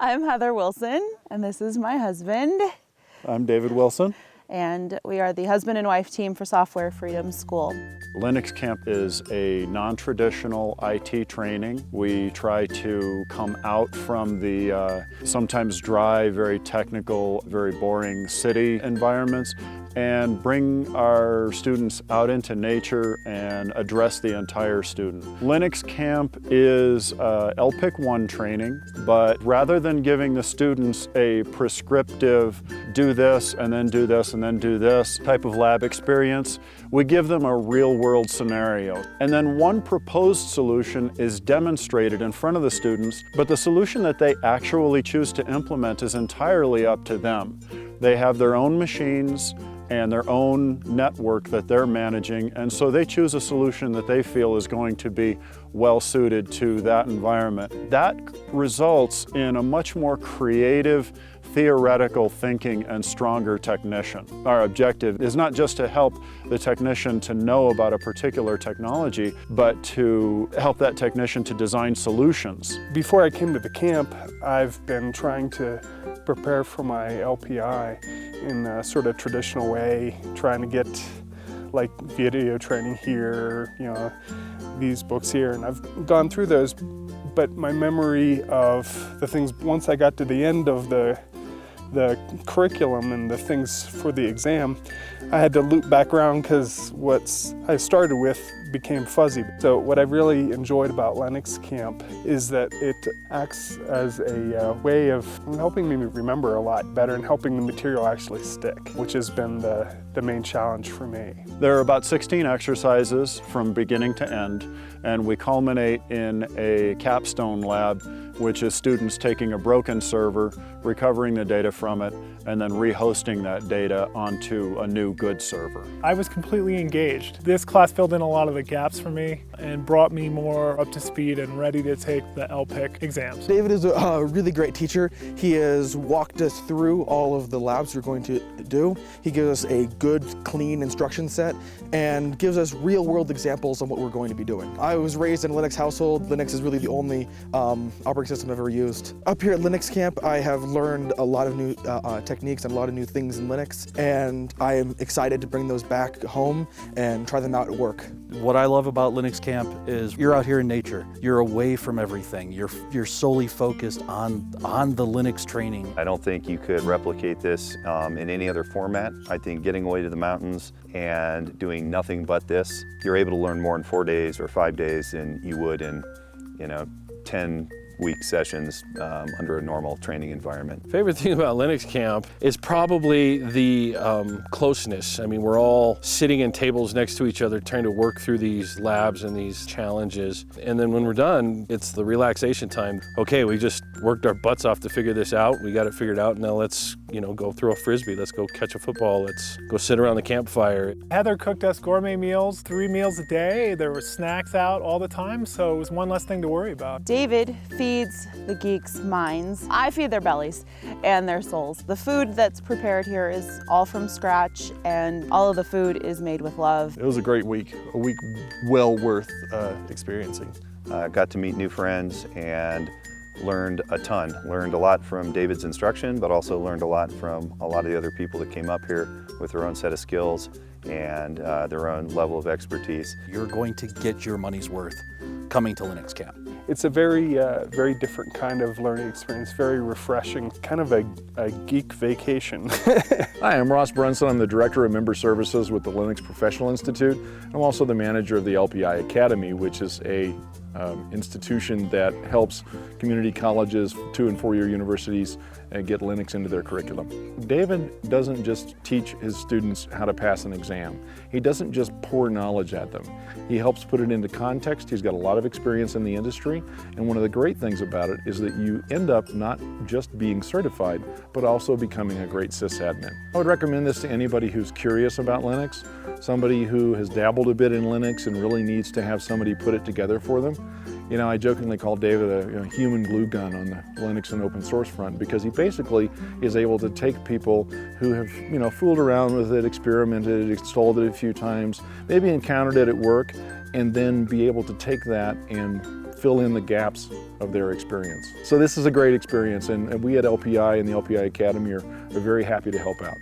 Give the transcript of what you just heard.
I'm Heather Willson, and this is my husband. I'm David Willson. And we are the husband and wife team for Software Freedom School. Linux Camp is a non-traditional IT training. We try to come out from the sometimes dry, very technical, very boring city environments and bring our students out into nature and address the entire student. Linux Camp is LPIC 1 training, but rather than giving the students a prescriptive do this and then do this and then do this type of lab experience, we give them a real-world scenario. And then one proposed solution is demonstrated in front of the students, but the solution that they actually choose to implement is entirely up to them. They have their own machines and their own network that they're managing, and so they choose a solution that they feel is going to be well suited to that environment. That results in a much more creative, theoretical thinking and stronger technician. Our objective is not just to help the technician to know about a particular technology, but to help that technician to design solutions. Before I came to the camp, I've been trying to prepare for my LPI in a sort of traditional way, trying to get like video training here, these books here, and I've gone through those, but my memory of the things, once I got to the end of the curriculum and the things for the exam, I had to loop back around because what I started with became fuzzy. So what I really enjoyed about Linux Camp is that it acts as a way of helping me remember a lot better and helping the material actually stick, which has been the main challenge for me. There are about 16 exercises from beginning to end, and we culminate in a capstone lab, which is students taking a broken server, recovering the data from it, and then rehosting that data onto a new good server. I was completely engaged. This class filled in a lot of the gaps for me and brought me more up to speed and ready to take the LPIC exams. David is a really great teacher. He has walked us through all of the labs we're going to do. He gives us a good, clean instruction set and gives us real-world examples on what we're going to be doing. I was raised in a Linux household. Linux is really the only operating system I've ever used. Up here at Linux Camp, I have learned a lot of new techniques and a lot of new things in Linux, and I am excited to bring those back home and try them out at work. What I love about Linux Camp is you're out here in nature. You're away from everything. You're solely focused on the Linux training. I don't think you could replicate this in any other format. I think getting away to the mountains and doing nothing but this, you're able to learn more in 4 days or 5 days than you would in 10-week sessions under a normal training environment. Favorite thing about Linux Camp is probably the closeness. I mean, we're all sitting in tables next to each other trying to work through these labs and these challenges. And then when we're done, it's the relaxation time. Okay, we just worked our butts off to figure this out. We got it figured out. Now let's go throw a Frisbee. Let's go catch a football. Let's go sit around the campfire. Heather cooked us gourmet meals, 3 meals a day. There were snacks out all the time, so it was one less thing to worry about. David feeds the geeks' minds. I feed their bellies and their souls. The food that's prepared here is all from scratch, and all of the food is made with love. It was a great week, a week well worth experiencing. Got to meet new friends and learned a ton. Learned a lot from David's instruction, but also learned a lot from a lot of the other people that came up here with their own set of skills and their own level of expertise. You're going to get your money's worth coming to Linux Camp. It's a very different kind of learning experience, very refreshing, kind of a geek vacation. Hi, I'm Ross Brunson. I'm the Director of Member Services with the Linux Professional Institute. I'm also the manager of the LPI Academy, which is a institution that helps community colleges, 2- and 4-year universities get Linux into their curriculum. David doesn't just teach his students how to pass an exam. He doesn't just pour knowledge at them. He helps put it into context. He's got a lot of experience in the industry, and one of the great things about it is that you end up not just being certified, but also becoming a great sysadmin. I would recommend this to anybody who's curious about Linux, somebody who has dabbled a bit in Linux and really needs to have somebody put it together for them. I jokingly call David a human glue gun on the Linux and open source front, because he basically is able to take people who have, fooled around with it, experimented, installed it a few times, maybe encountered it at work, and then be able to take that and fill in the gaps of their experience. So this is a great experience, and we at LPI and the LPI Academy are very happy to help out.